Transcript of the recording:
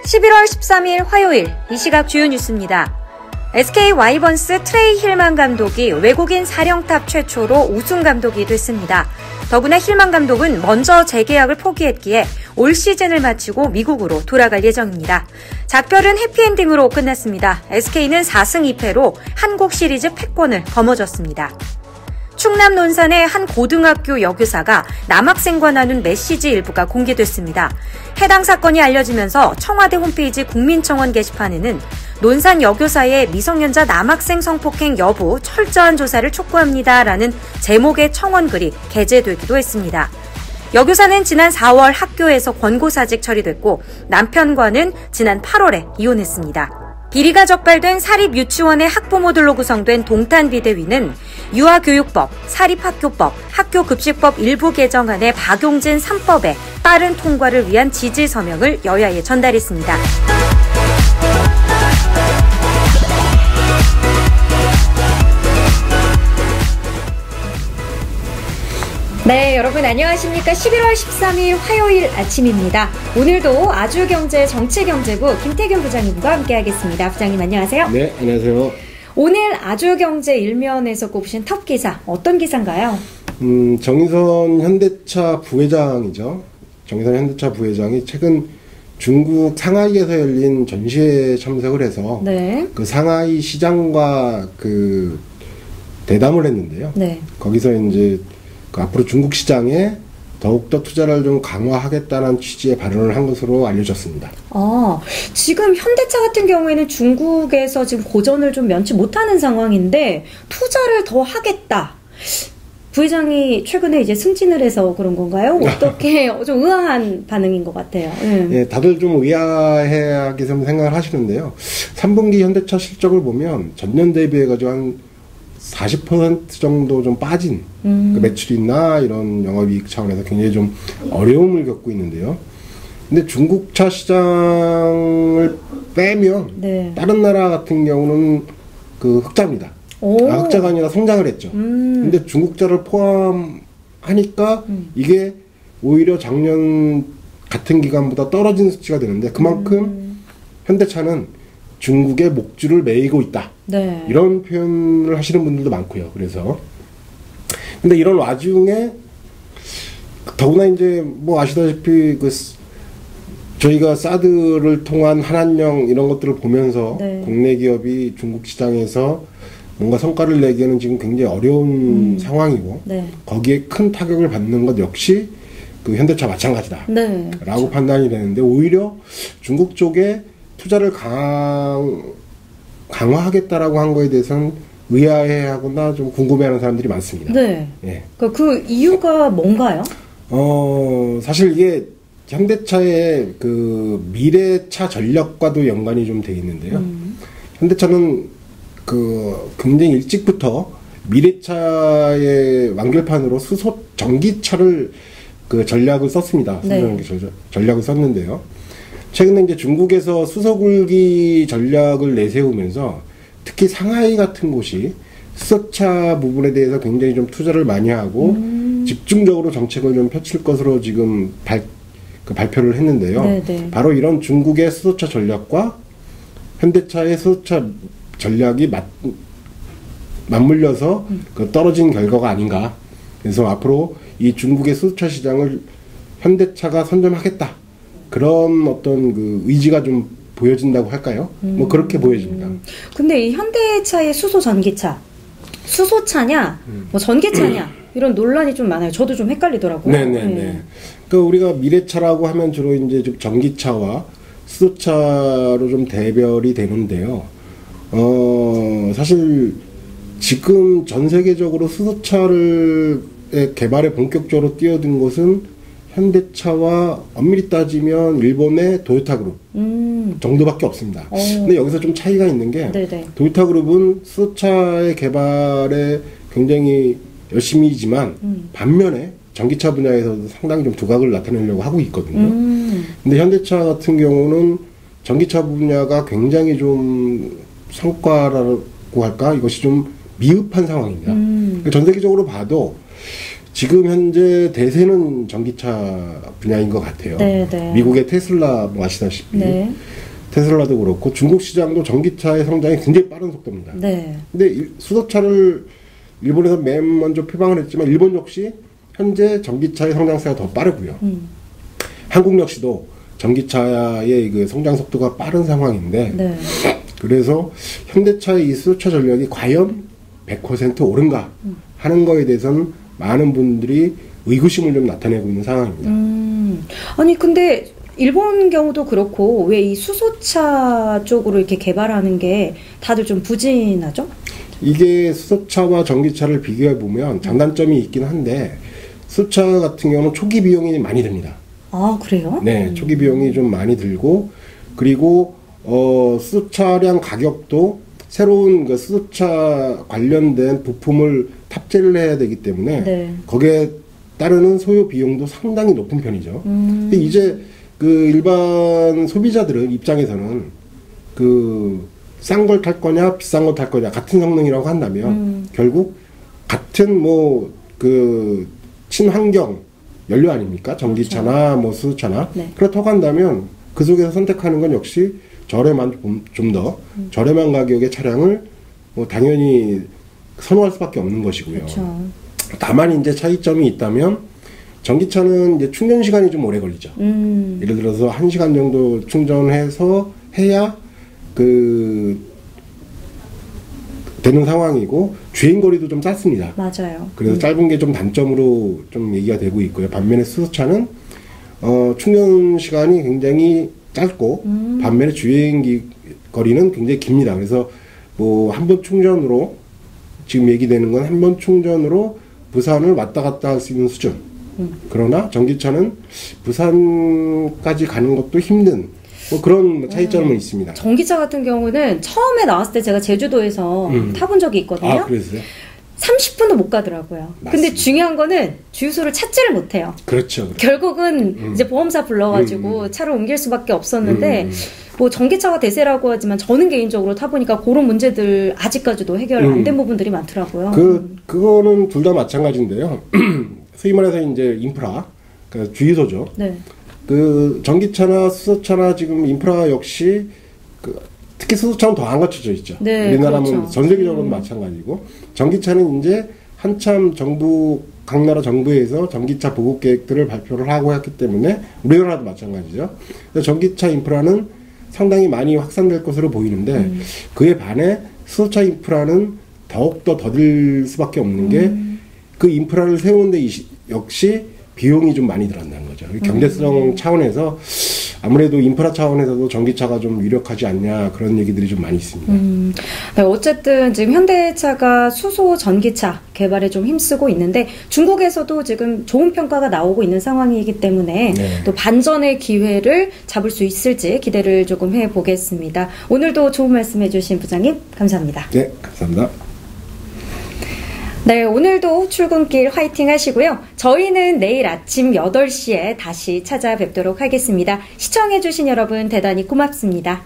11월 13일 화요일 이 시각 주요 뉴스입니다. SK 와이번스 트레이 힐만 감독이 외국인 사령탑 최초로 우승 감독이 됐습니다. 더구나 힐만 감독은 먼저 재계약을 포기했기에 올 시즌을 마치고 미국으로 돌아갈 예정입니다. 작별은 해피엔딩으로 끝났습니다. SK는 4승 2패로 한국 시리즈 패권을 거머쥐었습니다. 충남 논산의 한 고등학교 여교사가 남학생과 나눈 메시지 일부가 공개됐습니다. 해당 사건이 알려지면서 청와대 홈페이지 국민청원 게시판에는 논산 여교사의 미성년자 남학생 성폭행 여부 철저한 조사를 촉구합니다라는 제목의 청원글이 게재되기도 했습니다. 여교사는 지난 4월 학교에서 권고사직 처리됐고 남편과는 지난 8월에 이혼했습니다. 비리가 적발된 사립유치원의 학부모들로 구성된 동탄비대위는 유아교육법, 사립학교법, 학교급식법 일부 개정안의 박용진 3법의 빠른 통과를 위한 지지 서명을 여야에 전달했습니다. 네, 여러분 안녕하십니까? 11월 13일 화요일 아침입니다. 오늘도 아주경제 정치경제부 김태균 부장님과 함께하겠습니다. 부장님 안녕하세요. 네, 안녕하세요. 오늘 아주경제 일면에서 꼽으신 톱 기사 어떤 기사인가요? 정의선 현대차 부회장이죠. 정의선 현대차 부회장이 최근 중국 상하이에서 열린 전시회에 참석을 해서 네. 그 상하이 시장과 그 대담을 했는데요. 네. 거기서 이제 앞으로 중국 시장에 더욱더 투자를 좀 강화하겠다는 취지의 발언을 한 것으로 알려졌습니다. 지금 현대차 같은 경우에는 중국에서 지금 고전을 좀 면치 못하는 상황인데 투자를 더 하겠다. 부회장이 최근에 이제 승진을 해서 그런 건가요? 어떻게 좀 의아한 반응인 것 같아요. 네, 다들 좀 의아하게 생각을 하시는데요. 3분기 현대차 실적을 보면 전년 대비해가지고 한 40% 정도 좀 빠진 그 매출이나 이런 영업이익 차원에서 굉장히 좀 어려움을 겪고 있는데요. 근데 중국차 시장을 빼면 네. 다른 나라 같은 경우는 그 흑자입니다. 흑자가 아니라 성장을 했죠. 근데 중국차를 포함하니까 이게 오히려 작년 같은 기간보다 떨어진 수치가 되는데 그만큼 현대차는 중국의 목줄을 매이고 있다. 네. 이런 표현을 하시는 분들도 많고요. 그래서 근데 이런 와중에 더구나 이제 뭐 아시다시피 그 저희가 사드를 통한 한한령 이런 것들을 보면서 네. 국내 기업이 중국 시장에서 뭔가 성과를 내기에는 지금 굉장히 어려운 상황이고 네. 거기에 큰 타격을 받는 것 역시 그 현대차 마찬가지다. 네. 라고 그렇죠. 판단이 되는데 오히려 중국 쪽에 투자를 강화하겠다라고 한 거에 대해서는 의아해하거나 좀 궁금해하는 사람들이 많습니다. 네. 예. 그 이유가 뭔가요? 사실 이게 현대차의 그 미래차 전략과도 연관이 좀 돼 있는데요. 현대차는 그 굉장히 일찍부터 미래차의 완결판으로 수소 전기차를 그 전략을 썼습니다. 수소 네. 전기 전략을 썼는데요. 최근에 이제 중국에서 수소굴기 전략을 내세우면서 특히 상하이 같은 곳이 수소차 부분에 대해서 굉장히 좀 투자를 많이 하고 집중적으로 정책을 좀 펼칠 것으로 지금 발표를 했는데요. 네네. 바로 이런 중국의 수소차 전략과 현대차의 수소차 전략이 맞물려서 그 떨어진 결과가 아닌가. 그래서 앞으로 이 중국의 수소차 시장을 현대차가 선점하겠다. 그런 어떤 그 의지가 좀 보여진다고 할까요? 뭐 그렇게 보여집니다. 근데 이 현대차의 수소 전기차, 수소차냐, 뭐 전기차냐 이런 논란이 좀 많아요. 저도 좀 헷갈리더라고요. 네네네. 네. 그러니까 우리가 미래차라고 하면 주로 이제 좀 전기차와 수소차로 좀 대별이 되는데요. 사실 지금 전 세계적으로 수소차를 개발에 본격적으로 뛰어든 곳은 현대차와 엄밀히 따지면 일본의 도요타 그룹 정도밖에 없습니다. 근데 여기서 좀 차이가 있는 게 네네. 도요타 그룹은 수소차의 개발에 굉장히 열심히지만 반면에 전기차 분야에서도 상당히 좀 두각을 나타내려고 하고 있거든요. 근데 현대차 같은 경우는 전기차 분야가 굉장히 좀 성과라고 할까? 이것이 좀 미흡한 상황입니다. 전 세계적으로 봐도 지금 현재 대세는 전기차 분야인 것 같아요. 네, 네. 미국의 테슬라 뭐 아시다시피 네. 테슬라도 그렇고 중국 시장도 전기차의 성장이 굉장히 빠른 속도입니다. 네. 근데 수소차를 일본에서 맨 먼저 표방을 했지만 일본 역시 현재 전기차의 성장세가 더 빠르고요. 한국 역시도 전기차의 그 성장 속도가 빠른 상황인데 네. 그래서 현대차의 이 수소차 전략이 과연 100% 옳은가 하는 거에 대해서는 많은 분들이 의구심을 좀 나타내고 있는 상황입니다. 아니 근데 일본 경우도 그렇고 왜 이 수소차 쪽으로 이렇게 개발하는 게 다들 좀 부진하죠? 이게 수소차와 전기차를 비교해 보면 장단점이 있긴 한데 수소차 같은 경우는 초기 비용이 많이 듭니다. 아 그래요? 네, 초기 비용이 좀 많이 들고 그리고 수소차량 가격도 새로운 그 수소차 관련된 부품을 탑재를 해야 되기 때문에 네. 거기에 따르는 소요 비용도 상당히 높은 편이죠. 근데 이제 그 일반 소비자들은 입장에서는 그 싼 걸 탈 거냐 비싼 걸 탈 거냐 같은 성능이라고 한다면 결국 같은 뭐 그 친환경 연료 아닙니까? 전기차나 그렇죠. 뭐 수소차나 네. 그렇다고 한다면 그 속에서 선택하는 건 역시 저렴한 좀 더 저렴한 가격의 차량을 뭐 당연히 선호할 수밖에 없는 것이고요. 그렇죠. 다만 이제 차이점이 있다면 전기차는 이제 충전 시간이 좀 오래 걸리죠. 예를 들어서 1시간 정도 충전해서 해야 그 되는 상황이고 주행 거리도 좀 짧습니다. 맞아요. 그래서 짧은 게 좀 단점으로 좀 얘기가 되고 있고요. 반면에 수소차는 충전 시간이 굉장히 짧고 반면에 주행 거리는 굉장히 깁니다. 그래서 뭐 한 번 충전으로 지금 얘기되는 건 한 번 충전으로 부산을 왔다 갔다 할 수 있는 수준. 그러나 전기차는 부산까지 가는 것도 힘든 뭐 그런 차이점은 있습니다. 전기차 같은 경우는 처음에 나왔을 때 제가 제주도에서 타본 적이 있거든요. 아, 그랬어요? 30분도 못 가더라고요. 맞습니다. 근데 중요한 거는 주유소를 찾지를 못해요. 그렇죠. 결국은 이제 보험사 불러가지고 차를 옮길 수밖에 없었는데 뭐 전기차가 대세라고 하지만 저는 개인적으로 타보니까 그런 문제들 아직까지도 해결 안 된 부분들이 많더라고요. 그거는 둘 다 마찬가지인데요. 소위 말해서 이제 인프라, 그러니까 주유소죠. 네. 그 전기차나 수소차나 지금 인프라 역시 그 특히 수소차는 더 안 갖춰져 있죠. 네, 우리나라는 그렇죠. 전 세계적으로는 마찬가지고 전기차는 이제 한참 각 나라 정부에서 전기차 보급 계획들을 발표를 하고 했기 때문에 우리나라도 마찬가지죠. 그래서 전기차 인프라는 상당히 많이 확산될 것으로 보이는데 그에 반해 수소차 인프라는 더욱더 더딜 수밖에 없는 게 그 인프라를 세우는데 역시 비용이 좀 많이 들어간다는 거죠. 경제성 차원에서 아무래도 인프라 차원에서도 전기차가 좀 유력하지 않냐 그런 얘기들이 좀 많이 있습니다. 네, 어쨌든 지금 현대차가 수소 전기차 개발에 좀 힘쓰고 있는데 중국에서도 지금 좋은 평가가 나오고 있는 상황이기 때문에 네. 또 반전의 기회를 잡을 수 있을지 기대를 조금 해보겠습니다. 오늘도 좋은 말씀 해주신 부장님 감사합니다. 네, 감사합니다. 네, 오늘도 출근길 화이팅 하시고요. 저희는 내일 아침 8시에 다시 찾아뵙도록 하겠습니다. 시청해주신 여러분 대단히 고맙습니다.